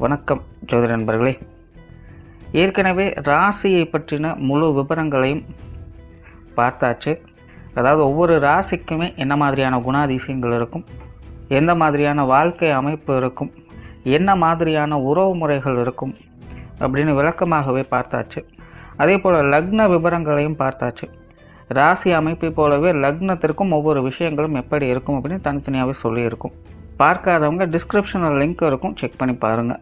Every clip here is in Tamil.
வணக்கம் ஜோதிட நண்பர்களே. ஏற்கனவே ராசியை பற்றின முழு விவரங்களையும் பார்த்தாச்சு. அதாவது ஒவ்வொரு ராசிக்குமே என்ன மாதிரியான குணாதிசயங்கள் இருக்கும், எந்த மாதிரியான வாழ்க்கை அமைப்பு இருக்கும், என்ன மாதிரியான உறவு முறைகள் இருக்கும் அப்படின்னு விளக்கமாகவே பார்த்தாச்சு. அதே போல் லக்ன விவரங்களையும் பார்த்தாச்சு. ராசி அமைப்பை போலவே லக்னத்திற்கும் ஒவ்வொரு விஷயங்களும் எப்படி இருக்கும் அப்படின்னு தனித்தனியாகவே சொல்லியிருக்கும். பார்க்காதவங்க டிஸ்கிரிப்ஷனில் லிங்க் இருக்கும், செக் பண்ணி பாருங்கள்.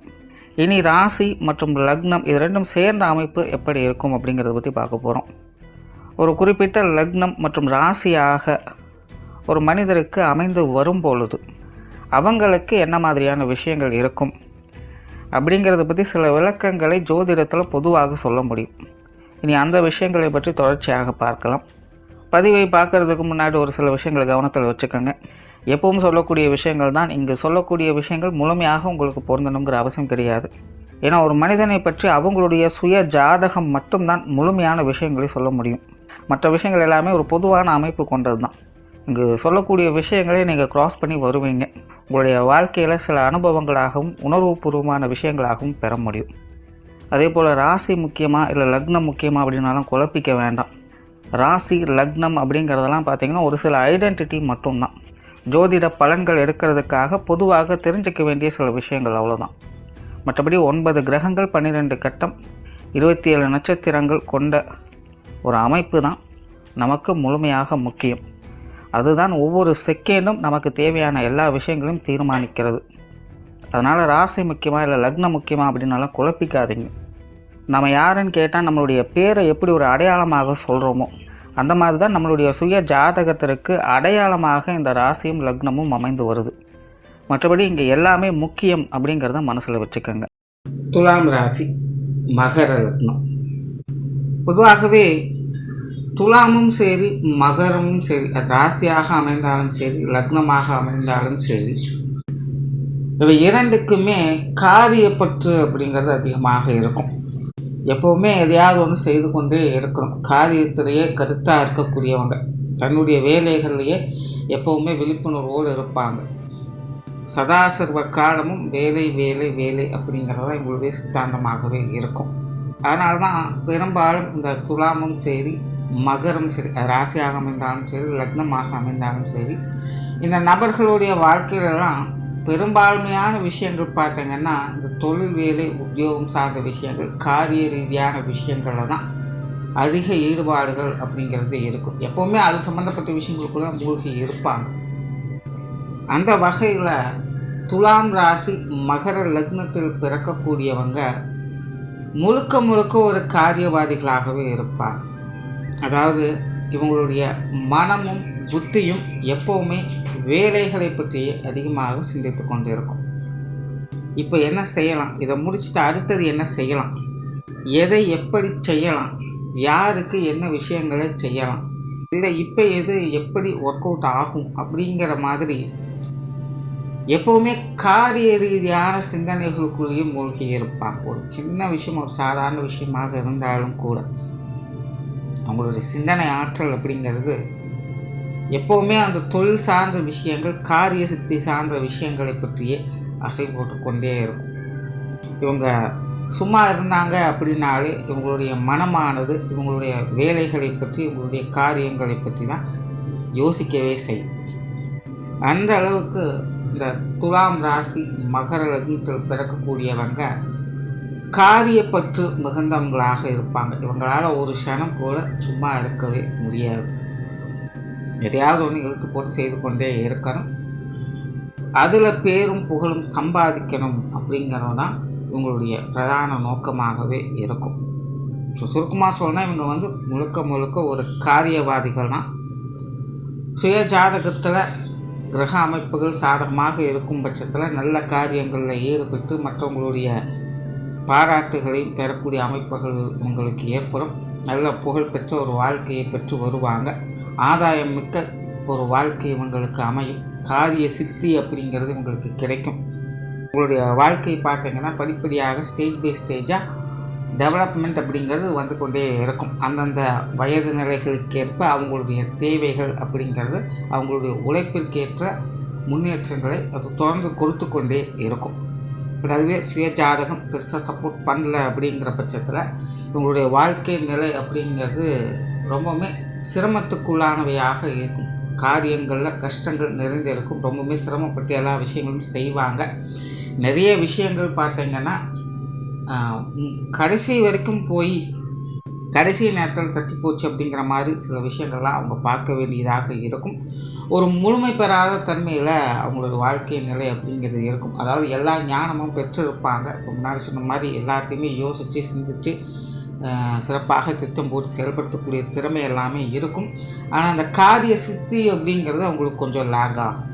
இனி ராசி மற்றும் லக்னம் இது ரெண்டும் சேர்ந்த அமைப்பு எப்படி இருக்கும் அப்படிங்கிறத பற்றி பார்க்க போகிறோம். ஒரு குறிப்பிட்ட லக்னம் மற்றும் ராசியாக ஒரு மனிதருக்கு அமைந்து வரும் பொழுது அவங்களுக்கு என்ன மாதிரியான விஷயங்கள் இருக்கும் அப்படிங்கிறத பற்றி சில விளக்கங்களை ஜோதிடத்தில் பொதுவாக சொல்ல முடியும். இனி அந்த விஷயங்களை பற்றி தொடர்ச்சியாக பார்க்கலாம். பதிவை பார்க்குறதுக்கு முன்னாடி ஒரு சில விஷயங்களை கவனத்தில் வச்சுக்கோங்க. எப்பவும் சொல்லக்கூடிய விஷயங்கள் தான். இங்கு சொல்லக்கூடிய விஷயங்கள் முழுமையாக உங்களுக்கு பொருந்தணுங்கிற அவசியம் கிடையாது. ஏன்னா ஒரு மனிதனை பற்றி அவங்களுடைய சுய ஜாதகம் மட்டும்தான் முழுமையான விஷயங்களை சொல்ல முடியும். மற்ற விஷயங்கள் எல்லாமே ஒரு பொதுவான அமைப்பு கொண்டது தான். இங்கு சொல்லக்கூடிய விஷயங்களை நீங்கள் கிராஸ் பண்ணி வருவீங்க. உங்களுடைய வாழ்க்கையில் சில அனுபவங்களாகவும் உணர்வுபூர்வமான விஷயங்களாகவும் பெற முடியும். அதே போல் ராசி முக்கியமாக இல்லை லக்னம் முக்கியமாக அப்படின்னாலும் குழப்பிக்க வேண்டாம். ராசி லக்னம் அப்படிங்கிறதெல்லாம் பார்த்திங்கன்னா ஒரு சில ஐடென்டிட்டி மட்டும்தான். ஜோதிட பலன்கள் எடுக்கிறதுக்காக பொதுவாக தெரிஞ்சிக்க வேண்டிய சில விஷயங்கள் அவ்வளோதான். மற்றபடி 9 கிரகங்கள் 12 கட்டம் 27 நட்சத்திரங்கள் கொண்ட ஒரு அமைப்பு தான் நமக்கு முழுமையாக முக்கியம். அதுதான் ஒவ்வொரு செகண்டும் நமக்கு தேவையான எல்லா விஷயங்களையும் தீர்மானிக்கிறது. அதனால் ராசி முக்கியமாக இல்லை லக்னம் முக்கியமாக அப்படின்னாலும் குழப்பிக்காதீங்க. நம்ம யாருன்னு கேட்டால் நம்மளுடைய பேரை எப்படி ஒரு அடையாளமாக சொல்கிறோமோ அந்த மாதிரி தான் நம்மளுடைய சுய ஜாதகத்திற்கு அடையாளமாக இந்த ராசியும் லக்னமும் அமைந்து வருது. மற்றபடி இங்கே எல்லாமே முக்கியம் அப்படிங்கிறத மனசில் வச்சுக்கோங்க. துலாம் ராசி மகர லக்னம். பொதுவாகவே துலாமும் சரி மகரமும் சரி, அது ராசியாக அமைந்தாலும் சரி லக்னமாக அமைந்தாலும் சரி, இவை இரண்டுக்குமே காரியப்பற்று அப்படிங்கிறது அதிகமாக இருக்கும். எப்போவுமே எதையாவது ஒன்று செய்து கொண்டே இருக்கணும். காரியத்திலேயே கருத்தாக இருக்கக்கூடியவங்க, தன்னுடைய வேலைகள்லேயே எப்போவுமே விழிப்புணர்வோடு இருப்பாங்க. சதாசர்வ காலமும் வேலை வேலை வேலை அப்படிங்கிறதான் எங்களுடைய சித்தாந்தமாகவே இருக்கும். அதனால தான் பெரும்பாலும் இந்த துலாமும் சரி மகரம் சரி, ராசியாக அமைந்தாலும் சரி லக்னமாக அமைந்தாலும் சரி, இந்த நபர்களுடைய வாழ்க்கையிலலாம் பெரும்பான்மையான விஷயங்கள் பார்த்திங்கன்னா இந்த தொழில் வேலை உத்தியோகம் சார்ந்த விஷயங்கள், காரிய ரீதியான விஷயங்களில் தான் அதிக ஈடுபாடுகள் அப்படிங்கிறது இருக்கும். எப்போவுமே அது சம்மந்தப்பட்ட விஷயங்களுக்குள்ள மூழ்கி இருப்பாங்க. அந்த வகையில் துலாம் ராசி மகர லக்னத்தில் பிறக்கக்கூடியவங்க முழுக்க முழுக்க ஒரு காரியவாதிகளாகவே இருப்பாங்க. அதாவது இவங்களுடைய மனமும் புத்தியும் எப்போவுமே வேலைகளை பற்றியே அதிகமாக சிந்தித்து கொண்டு இருக்கும். இப்போ என்ன செய்யலாம், இதை முடிச்சுட்டு அடுத்தது என்ன செய்யலாம், எதை எப்படி செய்யலாம், யாருக்கு என்ன விஷயங்களை செய்யலாம், இல்லை இப்போ எது எப்படி ஒர்க் அவுட் ஆகும் அப்படிங்கிற மாதிரி எப்போவுமே காரிய ரீதியான சிந்தனைகளுக்குள்ளேயும் மூழ்கி இருப்பாங்க. ஒரு சின்ன விஷயம், ஒரு சாதாரண விஷயமாக இருந்தாலும் கூட அவங்களுடைய சிந்தனை ஆற்றல் அப்படிங்கிறது எப்போவுமே அந்த தொழில் சார்ந்த விஷயங்கள், காரிய சித்தி சார்ந்த விஷயங்களை பற்றியே அசை போட்டு கொண்டே இருக்கும். இவங்க சும்மா இருந்தாங்க அப்படின்னாலே இவங்களுடைய மனமானது இவங்களுடைய வேலைகளை பற்றி, இவங்களுடைய காரியங்களை பற்றி தான் யோசிக்கவே செய்யும். அந்த அளவுக்கு இந்த துலாம் ராசி மகர லக்னத்தில் பிறக்கக்கூடியவங்க காரியப்பற்று மிகுந்தவங்களாக இருப்பாங்க. இவங்களால் ஒரு க்ஷணம் கூட சும்மா இருக்கவே முடியாது. எதையாவது ஒன்று இழுத்து போட்டு செய்து கொண்டே இருக்கணும். அதில் பேரும் புகழும் சம்பாதிக்கணும் அப்படிங்கிறது தான் இவங்களுடைய பிரதான நோக்கமாகவே இருக்கும். ஸோ சுருக்கமாக சொன்னால் இவங்க முழுக்க முழுக்க ஒரு காரியவாதிகள் தான். சுய ஜாதகத்தில் கிரக அமைப்புகள் சாதகமாக இருக்கும் பட்சத்தில் நல்ல காரியங்களில் ஈடுபட்டு மற்றவங்களுடைய பாராட்டுகளையும் பெறக்கூடிய அமைப்புகள் உங்களுக்கு ஏற்படும். நல்ல புகழ் பெற்ற ஒரு வாழ்க்கையை பெற்று வருவாங்க. ஆதாயம் மிக்க ஒரு வாழ்க்கை இவங்களுக்கு அமையும். காரிய சித்தி அப்படிங்கிறது இவங்களுக்கு கிடைக்கும். உங்களுடைய வாழ்க்கையை பார்த்திங்கன்னா படிப்படியாக ஸ்டேஜ் பை ஸ்டேஜாக டெவலப்மெண்ட் அப்படிங்கிறது வந்து கொண்டே இருக்கும். அந்தந்த வயது நிலைகளுக்கேற்ப அவங்களுடைய தேவைகள் அப்படிங்கிறது அவங்களுடைய உழைப்பிற்கேற்ற முன்னேற்றங்களை அது தொடர்ந்து கொடுத்து கொண்டே இருக்கும். பட் அதுவே சுய ஜாதகம் பெருசாக சப்போர்ட் பண்ணல அப்படிங்கிற பட்சத்தில் இவங்களுடைய வாழ்க்கை நிலை அப்படிங்கிறது ரொம்பவுமே சிரமத்துக்குள்ளானவையாக இருக்கும். காரியங்களில் கஷ்டங்கள் நிறைந்திருக்கும். ரொம்பவுமே சிரமப்பட்டு எல்லா விஷயங்களும் செய்வாங்க. நிறைய விஷயங்கள் பார்த்திங்கன்னா கடைசி வரைக்கும் போய் கடைசி நேரத்தில் தட்டி போச்சு அப்படிங்கிற மாதிரி சில விஷயங்கள்லாம் அவங்க பார்க்க வேண்டியதாக இருக்கும். ஒரு முழுமை பெறாத தன்மையில் அவங்களோட வாழ்க்கை நிலை அப்படிங்கிறது இருக்கும். அதாவது எல்லா ஞானமும் பெற்றிருப்பாங்க. இப்போ முன்னாடி சொன்ன மாதிரி எல்லாத்தையுமே யோசித்து சிந்தித்து சிறப்பாக திட்டம் போட்டு செயல்படுத்தக்கூடிய திறமை எல்லாமே இருக்கும். ஆனால் அந்த காரிய சித்தி அப்படிங்கிறது அவங்களுக்கு கொஞ்சம் லேக் ஆகும்.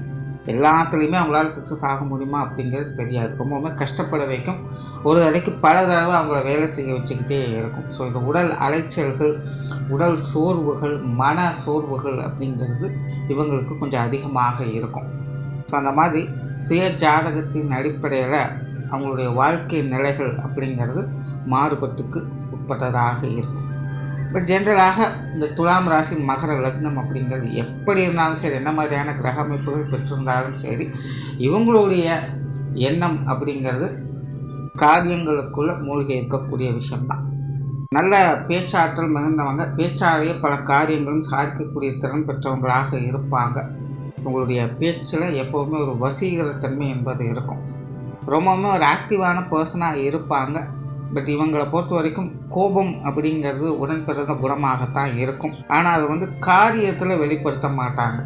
எல்லாத்துலேயுமே அவங்களால சக்ஸஸ் ஆக முடியுமா அப்படிங்கிறது தெரியாது. ரொம்பவுமே கஷ்டப்பட வைக்கும். ஒரு தடவைக்கு பல தடவை அவங்கள வேலை செய்ய வச்சுக்கிட்டே இருக்கும். ஸோ இந்த உடல் அலைச்சல்கள், உடல் சோர்வுகள், மன சோர்வுகள் அப்படிங்கிறது இவங்களுக்கு கொஞ்சம் அதிகமாக இருக்கும். ஸோ அந்த மாதிரி சுய ஜாதகத்தின் அடிப்படையில் அவங்களுடைய வாழ்க்கை நிலைகள் அப்படிங்கிறது மாறுபட்டுக்கு உட்பட்டதாக இருக்கும். பட் ஜென்ரலாக இந்த துலாம் ராசி மகர லக்னம் அப்படிங்கிறது எப்படி இருந்தாலும் சரி, என்ன மாதிரியான கிரக அமைப்புகள் பெற்றிருந்தாலும் சரி, இவங்களுடைய எண்ணம் அப்படிங்கிறது காரியங்களுக்குள்ளே மூழ்கி இருக்கக்கூடிய விஷயம்தான். நல்ல பேச்சாற்றல் மிகுந்தவங்க, பேச்சாலேயே பல காரியங்களும் சாதிக்கக்கூடிய திறன் பெற்றவங்களாக இருப்பாங்க. உங்களுடைய பேச்சில் எப்போவுமே ஒரு வசீகரத்தன்மை என்பது இருக்கும். ரொம்பவுமே ஒரு ஆக்டிவான பர்சனாக இருப்பாங்க. பட் இவங்களை பொறுத்த வரைக்கும் கோபம் அப்படிங்கிறது உடன்பிறந்த குணமாகத்தான் இருக்கும். ஆனால் அதை காரியத்தில் வெளிப்படுத்த மாட்டாங்க.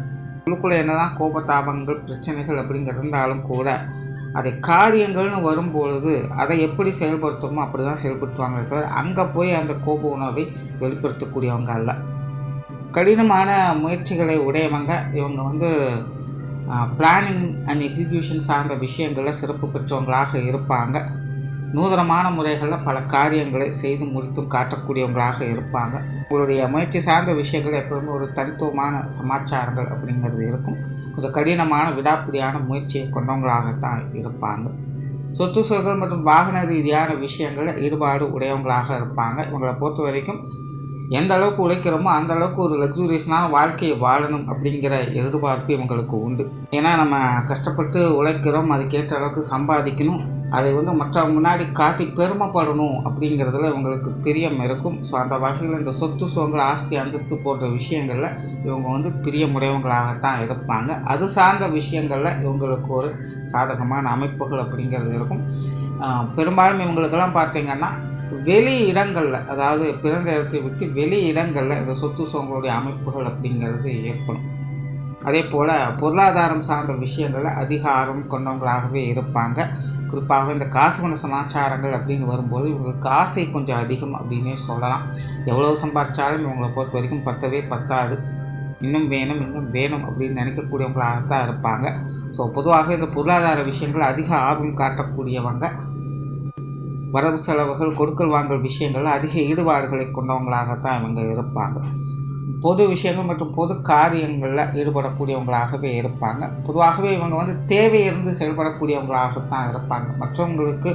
உள்ளுக்குள்ளே என்ன தான் கோபத்தாபங்கள் பிரச்சனைகள் அப்படிங்கிறது இருந்தாலும் கூட அதை காரியங்கள்னு வரும்பொழுது அதை எப்படி செயல்படுத்தணுமோ அப்படி தான் செயல்படுத்துவாங்களே தவிர அங்கே போய் அந்த கோப உணர்வை வெளிப்படுத்தக்கூடியவங்க அல்ல. கடினமான முயற்சிகளை உடையவங்க. இவங்க பிளானிங் அண்ட் எக்ஸிக்யூஷன் சார்ந்த விஷயங்களில் சிறப்பு பெற்றவங்களாக இருப்பாங்க. நூதனமான முறைகளில் பல காரியங்களை செய்து முடித்தும் காட்டக்கூடியவங்களாக இருப்பாங்க. உங்களுடைய முயற்சி சார்ந்த விஷயங்கள் எப்போவுமே ஒரு தனித்துவமான சமாச்சாரங்கள் அப்படிங்கிறது இருக்கும். கொஞ்சம் கடினமான விடாப்பிடியான முயற்சியை கொண்டவங்களாகத்தான் இருப்பாங்க. சொத்து சுகங்கள் மற்றும் வாகன ரீதியான விஷயங்களில் ஈடுபாடு உடையவங்களாக இருப்பாங்க. இவங்களை பொறுத்த வரைக்கும் எந்த அளவுக்கு உழைக்கிறோமோ அந்த அளவுக்கு ஒரு லக்ஸூரியஸான வாழ்க்கையை வாழணும் அப்படிங்கிற எதிர்பார்ப்பு இவங்களுக்கு உண்டு. ஏன்னா நம்ம கஷ்டப்பட்டு உழைக்கிறோம், அதுக்கேற்ற அளவுக்கு சம்பாதிக்கணும், அதை மற்றவங்க முன்னாடி காட்டி பெருமைப்படணும் அப்படிங்கிறதுல இவங்களுக்கு பிரியம் இருக்கும். ஸோ அந்த வகையில் இந்த சொத்து சுகங்கள், ஆஸ்தி அந்தஸ்து போன்ற விஷயங்களில் இவங்க பிரியமுடையவங்களாகத்தான் இருப்பாங்க. அது சார்ந்த விஷயங்களில் இவங்களுக்கு ஒரு சாதகமான அமைப்புகள் அப்படிங்கிறது இருக்கும். பெரும்பாலும் இவங்களுக்கெல்லாம் பார்த்திங்கன்னா வெளி இடங்களில், அதாவது பிறந்த இடத்தை விட்டு வெளி இடங்களில் இந்த சொத்து சுகங்களுடைய அமைப்புகள் அப்படிங்கிறது ஏற்படும். அதே போல் பொருளாதாரம் சார்ந்த விஷயங்களில் அதிக ஆர்வம் கொண்டவங்களாகவே இருப்பாங்க. குறிப்பாக இந்த காசு பண சமாச்சாரங்கள் அப்படின்னு வரும்போது இவங்களுக்கு ஆசை கொஞ்சம் அதிகம் அப்படின்னே சொல்லலாம். எவ்வளோ சம்பாதிச்சாலும் இவங்களை பொறுத்த வரைக்கும் பத்தவே பத்தாது. இன்னும் வேணும் இன்னும் வேணும் அப்படின்னு நினைக்கக்கூடியவங்களாகத்தான் இருப்பாங்க. ஸோ பொதுவாக இந்த பொருளாதார விஷயங்கள் அதிக ஆர்வம் காட்டக்கூடியவங்க. வரவு செலவுகள், கொடுக்கல் வாங்கல் விஷயங்கள் அதிக ஈடுபாடுகளை கொண்டவங்களாகத்தான் இவங்க இருப்பாங்க. பொது விஷயங்கள் மற்றும் பொது காரியங்களில் ஈடுபடக்கூடியவங்களாகவே இருப்பாங்க. பொதுவாகவே இவங்க தேவையிருந்து செயல்படக்கூடியவங்களாகத்தான் இருப்பாங்க. மற்றவங்களுக்கு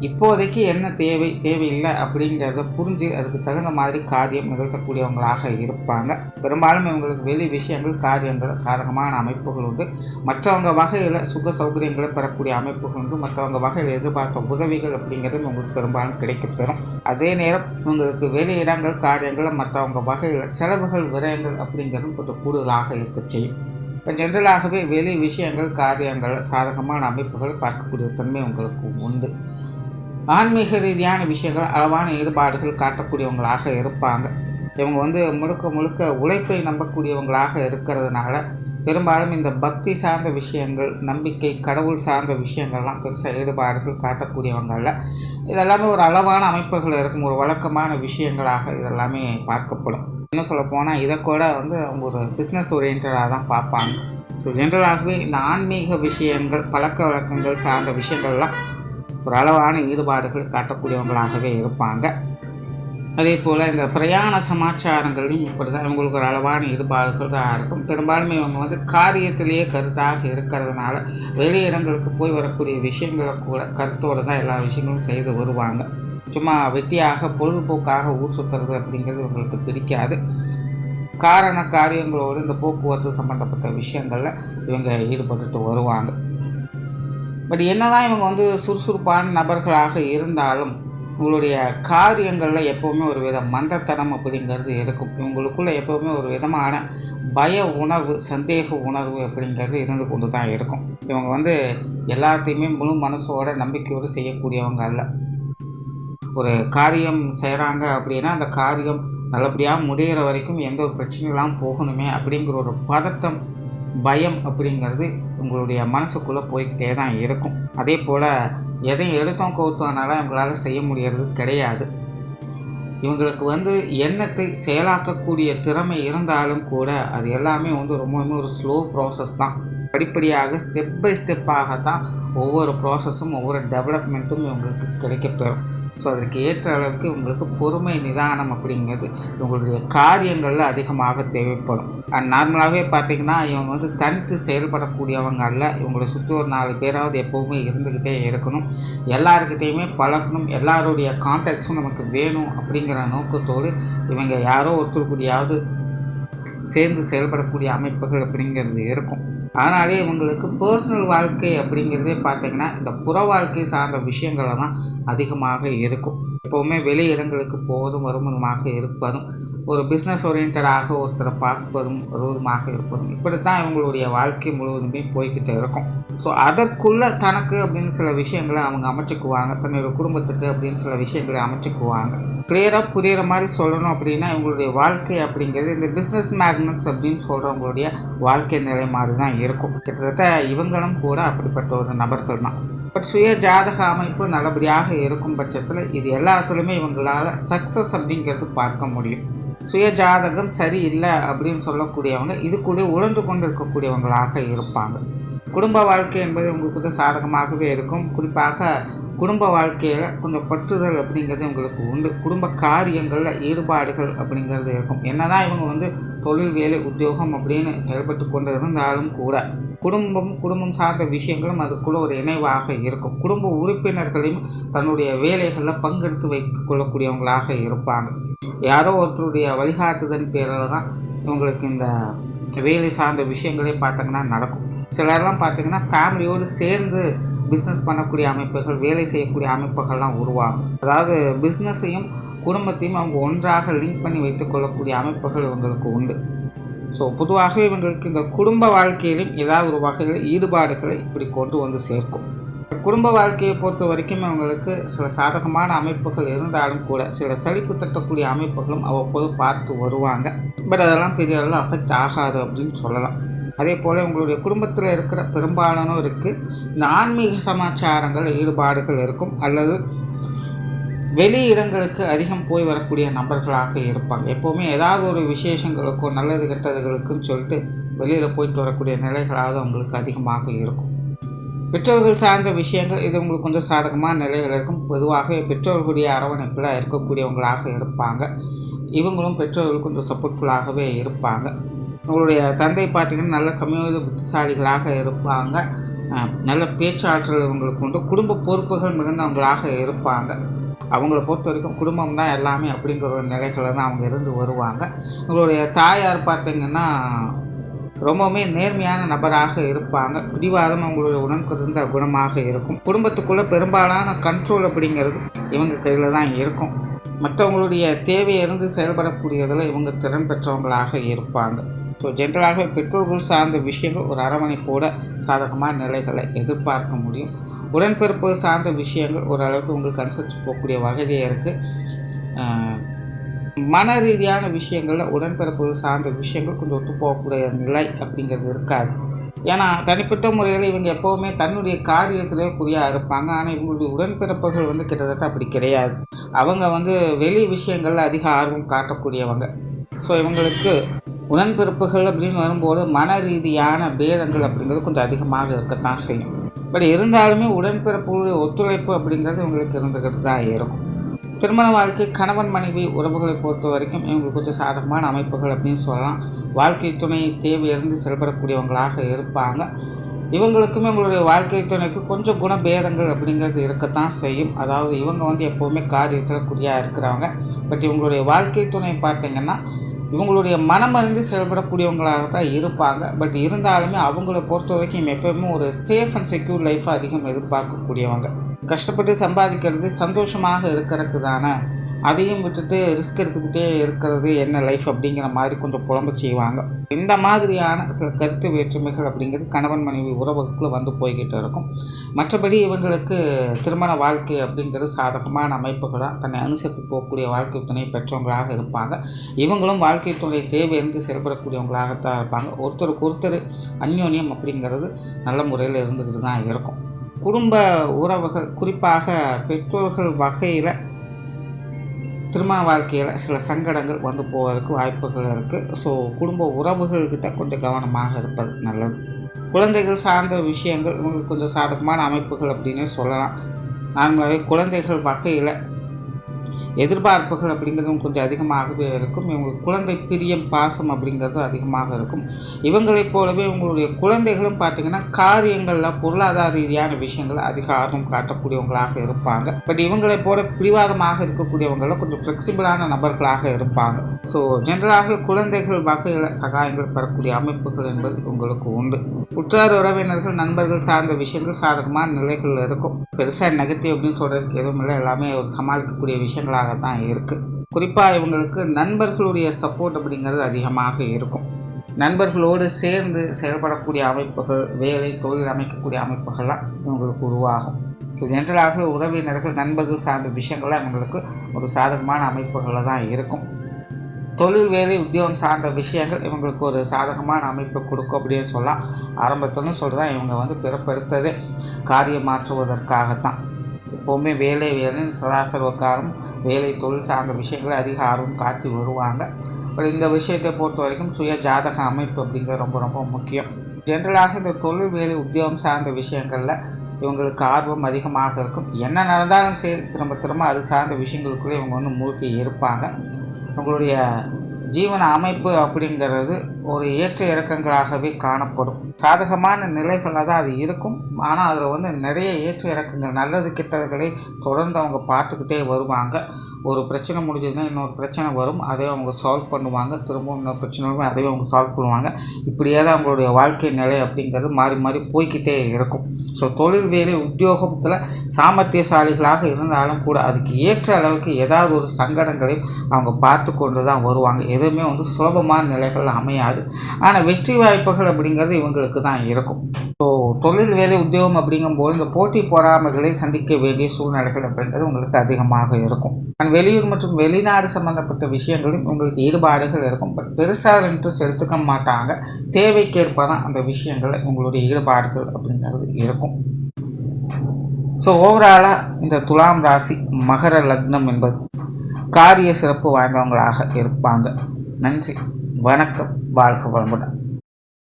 இப்போதைக்கு என்ன தேவையில்லை அப்படிங்கிறத புரிஞ்சு அதுக்கு தகுந்த மாதிரி காரியம் நிகழ்த்தக்கூடியவங்களாக இருப்பாங்க. பெரும்பாலும் இவங்களுக்கு வெளி விஷயங்கள், காரியங்கள், சாதகமான அமைப்புகள் உண்டு. மற்றவங்க வகையில் சுக சௌகரியங்களை பெறக்கூடிய அமைப்புகள் உண்டு. மற்றவங்க வகையில் எதிர்பார்த்த உதவிகள் அப்படிங்கிறது இவங்களுக்கு பெரும்பாலும் கிடைக்கப்பெறும். அதே நேரம் இவங்களுக்கு வெளி இடங்கள், காரியங்கள், மற்றவங்க வகையில் செலவுகள், விரயங்கள் அப்படிங்கிறது கொஞ்சம் கூடுதலாக இருக்க செய்யும். ஜென்ரலாகவே வெளி விஷயங்கள், காரியங்கள், சாதகமான அமைப்புகளை பார்க்கக்கூடிய தன்மை உங்களுக்கு உண்டு. ஆன்மீக ரீதியான விஷயங்கள், அளவான ஈடுபாடுகள் காட்டக்கூடியவங்களாக இருப்பாங்க. இவங்க முழுக்க உழைப்பை நம்பக்கூடியவங்களாக இருக்கிறதுனால பெரும்பாலும் இந்த பக்தி சார்ந்த விஷயங்கள், நம்பிக்கை, கடவுள் சார்ந்த விஷயங்கள்லாம் பெருசாக ஈடுபாடுகள் காட்டக்கூடியவங்க அல்ல. இதெல்லாமே ஒரு அளவான அமைப்புகள் இருக்கும். ஒரு வழக்கமான விஷயங்களாக இதெல்லாமே பார்க்கப்படும். இன்னும் சொல்லப்போனால் இதை கூட அவங்க ஒரு பிஸ்னஸ் ஓரியன்டாக தான் பார்ப்பாங்க. ஸோ ஜென்ரலாகவே இந்த ஆன்மீக விஷயங்கள், பழக்க வழக்கங்கள் சார்ந்த விஷயங்கள்லாம் ஒரு அளவான ஈடுபாடுகள் காட்டக்கூடியவங்களாகவே இருப்பாங்க. அதே போல் இந்த பிரயாண சமாச்சாரங்களையும் இப்படி தான் இவங்களுக்கு ஒரு அளவான ஈடுபாடுகள் தான் இருக்கும். பெரும்பாலுமே இவங்க காரியத்திலேயே கருத்தாக இருக்கிறதுனால வெளி இடங்களுக்கு போய் வரக்கூடிய விஷயங்களை கூட கருத்தோடு தான் எல்லா விஷயங்களும் செய்து வருவாங்க. சும்மா வெட்டியாக பொழுதுபோக்காக ஊர் சுற்றுறது அப்படிங்கிறது இவங்களுக்கு பிடிக்காது. காரியங்களோடு இந்த போக்குவரத்து சம்மந்தப்பட்ட விஷயங்களில் இவங்க ஈடுபட்டுட்டு வருவாங்க. பட் என்னதான் இவங்க வந்து சுறுசுறுப்பான நபர்களாக இருந்தாலும் உங்களுடைய காரியங்களில் எப்போவுமே ஒரு வித மந்தத்தனம் அப்படிங்கிறது இருக்கும். இவங்களுக்குள்ள எப்போவுமே ஒரு விதமான பய உணர்வு, சந்தேக உணர்வு அப்படிங்கிறது இருந்து கொண்டு தான் இருக்கும். இவங்க வந்து எல்லாத்தையுமே முழு மனசோட நம்பிக்கையோடு செய்யக்கூடியவங்க அல்ல. ஒரு காரியம் செய்கிறாங்க அப்படின்னா அந்த காரியம் நல்லபடியாக முடிகிற வரைக்கும் எந்த ஒரு பிரச்சனைலாம் போகணுமே அப்படிங்கிற ஒரு பதட்டம், பயம் அப்படிங்கிறது உங்களுடைய மனசுக்குள்ளே போய்கிட்டே தான் இருக்கும். அதே போல் எதையும் எடுத்தோம் கவுத்தோனால இவங்களால் செய்ய முடியறது கிடையாது. இவங்களுக்கு வந்து எண்ணத்தை செயலாக்கக்கூடிய திறமை இருந்தாலும் கூட அது எல்லாமே வந்து ரொம்பவுமே ஒரு ஸ்லோ ப்ராசஸ் தான். படிப்படியாக ஸ்டெப் பை ஸ்டெப்பாக தான் ஒவ்வொரு ப்ராசஸும் ஒவ்வொரு டெவலப்மெண்ட்டும் இவங்களுக்கு கிடைக்கப்பெறும். ஸோ அதற்கு ஏற்ற அளவுக்கு உங்களுக்கு பொறுமை, நிதானம் அப்படிங்கிறது உங்களுடைய காரியங்களில் அதிகமாக தேவைப்படும். நார்மலாகவே பார்த்திங்கன்னா இவங்க வந்து தனித்து செயல்படக்கூடியவங்க அல்ல. இவங்களை சுற்றி ஒரு 4 பேராவது எப்போவுமே இருந்துக்கிட்டே இருக்கணும். எல்லாருக்கிட்டேயுமே பழகணும். எல்லாருடைய கான்டாக்ட்ஸும் நமக்கு வேணும் அப்படிங்கிற நோக்கத்தோடு இவங்க யாரோ ஒருத்தர் கூடியாவது சேர்ந்து செயல்படக்கூடிய அமைப்புகள் அப்படிங்கிறது இருக்கும். அதனாலே இவங்களுக்கு பர்சனல் வாழ்க்கை அப்படிங்கிறதே பார்த்திங்கன்னா இந்த புற வாழ்க்கை சார்ந்த விஷயங்களை தான் அதிகமாக இருக்கும். எப்போவுமே வெளி இடங்களுக்கு போவதும் வருவதுமாக இருப்பதும், ஒரு பிஸ்னஸ் ஓரியன்டாக ஒருத்தரை பார்ப்பதும் வருவதுமாக இருப்பதும், இப்படித்தான் இவங்களுடைய வாழ்க்கை முழுவதுமே போய்கிட்டு இருக்கும். ஸோ அதற்குள்ளே தனக்கு அப்படின்னு சில விஷயங்களை அவங்க அமைச்சுக்குவாங்க. தன்னுடைய குடும்பத்துக்கு அப்படின்னு சில விஷயங்களை அமைச்சுக்குவாங்க. கிளியராக புரிகிற மாதிரி சொல்லணும் அப்படின்னா இவங்களுடைய வாழ்க்கை அப்படிங்கிறது இந்த பிஸ்னஸ் மேக்னட்ஸ் அப்படின்னு சொல்கிறவங்களுடைய வாழ்க்கை நிலை மாதிரி தான் இருக்கும். கிட்டத்தட்ட இவங்களும் கூட அப்படிப்பட்ட ஒரு நபர்கள் தான். பட் சுய ஜாதக அமைப்பு நல்லபடியாக இருக்கும் பட்சத்தில் இது எல்லாத்துலேயுமே இவங்களால் சக்ஸஸ் அப்படிங்கிறது பார்க்க முடியும். சுய ஜாதகம் சரியில்லை அப்படின்னு சொல்லக்கூடியவங்க இதுக்குள்ளே உழந்து கொண்டு இருக்கக்கூடியவங்களாக இருப்பாங்க. குடும்ப வாழ்க்கை என்பது உங்களுக்கு கொஞ்சம் சாதகமாகவே இருக்கும். குறிப்பாக குடும்ப வாழ்க்கையில் கொஞ்சம் பற்றுதல் அப்படிங்கிறது உங்களுக்கு உண்டு. குடும்ப காரியங்களில் ஈடுபாடுகள் அப்படிங்கிறது இருக்கும். என்னதான் இவங்க வந்து தொழில், வேலை, உத்தியோகம் அப்படின்னு செயல்பட்டு கொண்டு இருந்தாலும் கூட குடும்பம் சார்ந்த விஷயங்களும் அதுக்குள்ள ஒரு இணைவாக இருக்கும். குடும்ப உறுப்பினர்களையும் தன்னுடைய வேலைகளில் பங்கெடுத்து வைத்துக் கொள்ளக்கூடியவங்களாக இருப்பாங்க. யாரோ ஒருத்தருடைய வழிகாட்டுதல் பேரில் தான் இவங்களுக்கு இந்த வேலை சார்ந்த விஷயங்களே பார்த்திங்கன்னா நடக்கும். சிலர்லாம் பார்த்திங்கன்னா ஃபேமிலியோடு சேர்ந்து பிஸ்னஸ் பண்ணக்கூடிய அமைப்புகள், வேலை செய்யக்கூடிய அமைப்புகள்லாம் உருவாகும். அதாவது பிஸ்னஸையும் குடும்பத்தையும் அவங்க ஒன்றாக லிங்க் பண்ணி வைத்துக்கொள்ளக்கூடிய அமைப்புகள் இவங்களுக்கு உண்டு. ஸோ பொதுவாகவே இவங்களுக்கு இந்த குடும்ப வாழ்க்கையிலும் ஏதாவது ஒரு வகையில் ஈடுபாடுகளை இப்படி கொண்டு வந்து சேர்க்கும். குடும்ப வாழ்க்கையை பொறுத்த வரைக்கும் அவங்களுக்கு சில சாதகமான அமைப்புகள் இருந்தாலும் கூட சில சலிப்பு தட்டக்கூடிய அமைப்புகளும் அவ்வப்போது பார்த்து வருவாங்க. பட் அதெல்லாம் பெரிய அளவில் அஃபெக்ட் ஆகாது அப்படின்னு சொல்லலாம். அதே போல் உங்களுடைய குடும்பத்தில் இருக்கிற பெரும்பாலானோர் இருக்குது இந்த ஆன்மீக சமாச்சாரங்கள் ஈடுபாடுகள் இருக்கும். அல்லது வெளி இடங்களுக்கு அதிகம் போய் வரக்கூடிய நபர்களாக இருப்பாங்க. எப்போவுமே ஏதாவது ஒரு விசேஷங்களுக்கோ நல்லது கெட்டதுகளுக்குன்னு சொல்லிட்டு வெளியில் போயிட்டு வரக்கூடிய நிலைகளாவது அவங்களுக்கு அதிகமாக இருக்கும். பெற்றோர்கள் சார்ந்த விஷயங்கள் இது உங்களுக்கு கொஞ்சம் சாதகமான நிலைகள் இருக்கும். பொதுவாகவே பெற்றோர்களுடைய அரவணைப்பில் இருக்கக்கூடியவங்களாக இருப்பாங்க. இவங்களும் பெற்றோர்கள் கொஞ்சம் சப்போர்ட்ஃபுல்லாகவே இருப்பாங்க. உங்களுடைய தந்தை பார்த்திங்கன்னா நல்ல சமயோஜித புத்திசாலிகளாக இருப்பாங்க. நல்ல பேச்சாற்றல் இவங்களுக்கு உண்டு. குடும்ப பொறுப்புகள் மிகுந்தவங்களாக இருப்பாங்க. அவங்கள பொறுத்த வரைக்கும் குடும்பம் தான் எல்லாமே அப்படிங்கிற ஒரு நிலைகளில் தான் அவங்க இருந்து வருவாங்க. உங்களுடைய தாயார் பார்த்திங்கன்னா ரொம்பவுமே நேர்மையான நபராக இருப்பாங்க. பிடிவாதம் அவங்களுடைய உடன்கிருந்த குணமாக இருக்கும். குடும்பத்துக்குள்ளே பெரும்பாலான கண்ட்ரோல் அப்படிங்கிறது இவங்க கையில் தான் இருக்கும். மற்றவங்களுடைய தேவையிலிருந்து செயல்படக்கூடியதில் இவங்க திறன் பெற்றவங்களாக இருப்பாங்க. ஸோ ஜென்ரலாகவே பெற்றோர்கள் சார்ந்த விஷயங்கள் ஒரு அரவணைப்போட சாதகமான நிலைகளை எதிர்பார்க்க முடியும். உடன்பிறப்பு சார்ந்த விஷயங்கள் ஓரளவுக்கு உங்களுக்கு அனுசரித்து போகக்கூடிய வகையிலே இருக்குது. மன ரீதியான விஷயங்களில் உடன்பிறப்பு சார்ந்த விஷயங்கள் கொஞ்சம் ஒத்து போகக்கூடிய நிலை அப்படிங்கிறது இருக்காது. ஏன்னா தனிப்பட்ட முறையில் இவங்க எப்போவுமே தன்னுடைய காரியத்திலே குறியாக இருப்பாங்க. ஆனால் இவங்களுடைய உடன்பிறப்புகள் வந்து கிட்டத்தட்ட அப்படி கிடையாது. அவங்க வந்து வெளி விஷயங்களில் அதிக ஆர்வம் காட்டக்கூடியவங்க. ஸோ இவங்களுக்கு உடன்பிறப்புகள் அப்படின்னு வரும்போது மன ரீதியான பேதங்கள் அப்படிங்கிறது கொஞ்சம் அதிகமாக இருக்கத்தான் செய்யும். பட் இருந்தாலுமே உடன்பிறப்புடைய ஒத்துழைப்பு அப்படிங்கிறது இவங்களுக்கு இருந்துக்கிட்டு தான் இருக்கும். திருமண வாழ்க்கை, கணவன் மனைவி உறவுகளை பொறுத்த வரைக்கும் இவங்களுக்கு கொஞ்சம் சாதகமான அமைப்புகள் அப்படின்னு சொல்லலாம். வாழ்க்கை துணை தேவையிருந்து செயல்படக்கூடியவங்களாக இருப்பாங்க. இவங்களுக்குமே உங்களுடைய வாழ்க்கை துணைக்கு கொஞ்சம் குணபேதங்கள் அப்படிங்கிறது இருக்கத்தான் செய்யும். அதாவது இவங்க வந்து எப்போவுமே காரியத்தில் குறியாக இருக்கிறவங்க. பட் இவங்களுடைய வாழ்க்கை துணை பார்த்திங்கன்னா இவங்களுடைய மனமறிந்து செயல்படக்கூடியவங்களாக தான் இருப்பாங்க. பட் இருந்தாலுமே அவங்கள பொறுத்த வரைக்கும் எப்போவுமே ஒரு சேஃப் அண்ட் செக்யூர் லைஃப்பை அதிகம் எதிர்பார்க்கக்கூடியவங்க. கஷ்டப்பட்டு சம்பாதிக்கிறது சந்தோஷமாக இருக்கிறதுக்கு தானே, அதையும் விட்டுட்டு ரிஸ்க் எடுத்துக்கிட்டே இருக்கிறது என்ன லைஃப் அப்படிங்கிற மாதிரி கொஞ்சம் புலம்ப செய்வாங்க. இந்த மாதிரியான சில கருத்து வேற்றுமைகள் அப்படிங்கிறது கணவன் மனைவி உறவுக்குள்ளே வந்து போய்கிட்டு இருக்கும். மற்றபடி இவங்களுக்கு திருமண வாழ்க்கை அப்படிங்கிறது சாதகமான அமைப்புகளாக தன்னை அனுசரித்து போகக்கூடிய வாழ்க்கை துணை பெற்றவங்களாக இருப்பாங்க. இவங்களும் வாழ்க்கை துணை தேவையிருந்து செயல்படக்கூடியவங்களாகத்தான் இருப்பாங்க. ஒருத்தருக்கு ஒருத்தர் அந்யோன்யம் அப்படிங்கிறது நல்ல முறையில் இருந்துக்கிட்டு தான் இருக்கும். குடும்ப உறவுகள், குறிப்பாக பெற்றோர்கள் வகையில் திருமண வாழ்க்கையில் சில சங்கடங்கள் வந்து போவதற்கு வாய்ப்புகள் இருக்குது. ஸோ குடும்ப உறவுகள்கிட்ட கொஞ்சம் கவனமாக இருப்பது நல்லது. குழந்தைகள் சார்ந்த விஷயங்கள் உங்களுக்கு கொஞ்சம் சாதகமான அமைப்புகள் அப்படின்னு சொல்லலாம். நார்மலாகவே குழந்தைகள் வகையில் எதிர்பார்ப்புகள் அப்படிங்கிறதும் கொஞ்சம் அதிகமாகவே இருக்கும். இவங்களுக்கு குழந்தை பிரியம், பாசம் அப்படிங்கிறதும் அதிகமாக இருக்கும். இவங்களைப் போலவே உங்களுடைய குழந்தைகளும் பார்த்திங்கன்னா காரியங்களில் பொருளாதார ரீதியான விஷயங்கள் அதிக ஆர்வம் காட்டக்கூடியவங்களாக இருப்பாங்க. பட் இவங்களைப் போல பிடிவாதமாக இருக்கக்கூடியவங்கள கொஞ்சம் ஃப்ளெக்சிபிளான நபர்களாக இருப்பாங்க. ஸோ ஜென்ரலாக குழந்தைகள் வகையில் சகாயங்கள் பெறக்கூடிய அமைப்புகள் என்பது உங்களுக்கு உண்டு. உற்றார் உறவினர்கள், நண்பர்கள் சார்ந்த விஷயங்கள் சாதகமான நிலைகள் இருக்கும். பெருசாக நெகட்டிவ் அப்படின்னு சொல்கிறதுக்கு எதுவும் இல்லை. எல்லாமே ஒரு சமாளிக்கக்கூடிய விஷயங்களாக தான் இருக்குது. குறிப்பாக இவங்களுக்கு நண்பர்களுடைய சப்போர்ட் அப்படிங்கிறது அதிகமாக இருக்கும். நண்பர்களோடு சேர்ந்து செயல்படக்கூடிய அமைப்புகள், வேலை தொழில் அமைக்கக்கூடிய அமைப்புகள்லாம் இவங்களுக்கு உருவாகும். ஸோ ஜென்ரலாகவே உறவினர்கள், நண்பர்கள் சார்ந்த விஷயங்கள்லாம் இவங்களுக்கு ஒரு சாதகமான அமைப்புகளில் தான் இருக்கும். தொழில், வேலை, உத்தியோகம் சார்ந்த விஷயங்கள் இவங்களுக்கு ஒரு சாதகமான அமைப்பை கொடுக்கும் அப்படின்னு சொல்லலாம். ஆரம்பத்துன்னு சொல்கிறதான் இவங்க பிறப்பெடுத்தது காரியம் மாற்றுவதற்காகத்தான். எப்போவுமே வேலைன்னு சராசரக்காரும் வேலை தொழில் சார்ந்த விஷயங்களை அதிக ஆர்வம் காட்டி வருவாங்க. பட் இந்த விஷயத்தை பொறுத்த வரைக்கும் சுய ஜாதக அமைப்பு அப்படிங்கிறது ரொம்ப ரொம்ப முக்கியம். ஜென்ரலாக இந்த தொழில், வேலை, உத்தியோகம் சார்ந்த விஷயங்களில் இவங்களுக்கு ஆர்வம் அதிகமாக இருக்கும். என்ன நடந்தாலும் சரி திரும்ப அது சார்ந்த விஷயங்களுக்குள்ளே இவங்க மூழ்கி இருப்பாங்க. உங்களுடைய ஜீவன அமைப்பு அப்படிங்கிறது ஒரு ஏற்ற இறக்கங்களாகவே காணப்படும். சாதகமான நிலைகளில் தான் அது இருக்கும். ஆனால் அதில் நிறைய ஏற்ற இறக்கங்கள், நல்லது கெட்டதுகளை தொடர்ந்து அவங்க பார்த்துக்கிட்டே வருவாங்க. ஒரு பிரச்சனை முடிஞ்சதுன்னா இன்னொரு பிரச்சனை வரும், அதை அவங்க சால்வ் பண்ணுவாங்க. திரும்பவும் இன்னொரு பிரச்சனை வரும், அதையும் அவங்க சால்வ் பண்ணுவாங்க. இப்படியே தான் அவங்களுடைய வாழ்க்கை நிலை அப்படிங்கிறது மாறி மாறி போய்கிட்டே இருக்கும். ஸோ தொழில், வேலை, உத்தியோகத்தில் சாமர்த்தியசாலிகளாக இருந்தாலும் கூட அதுக்கு ஏற்ற அளவுக்கு ஏதாவது ஒரு சங்கடங்களையும் அவங்க பார்த்து கொண்டு தான் வருவாங்க. எதுவுமே சுலபமான நிலைகள் அமையாது. ஆனால் வெற்றி வாய்ப்புகள் அப்படிங்கிறது இவங்களுக்கு தான் இருக்கும். ஸோ தொழில், வேலை, உத்தியோகம் அப்படிங்கும்போது இந்த போட்டி பொறாமைகளை சந்திக்க வேண்டிய சூழ்நிலைகள் அப்படிங்கிறது உங்களுக்கு அதிகமாக இருக்கும். வெளியூர் மற்றும் வெளிநாடு சம்பந்தப்பட்ட விஷயங்களும் உங்களுக்கு ஈடுபாடுகள் இருக்கும். பட் பெருசாக இன்ட்ரெஸ்ட் எடுத்துக்க மாட்டாங்க. தேவைக்கேற்ப தான் அந்த விஷயங்கள் உங்களுடைய ஈடுபாடுகள் அப்படிங்கிறது இருக்கும். ஸோ ஓவராலாக இந்த துலாம் ராசி மகர லக்னம் என்பது காரிய சிறப்பு வாய்ந்தவங்களாக இருப்பாங்க. நன்றி, வணக்கம், வாழ்க வளமுடன்.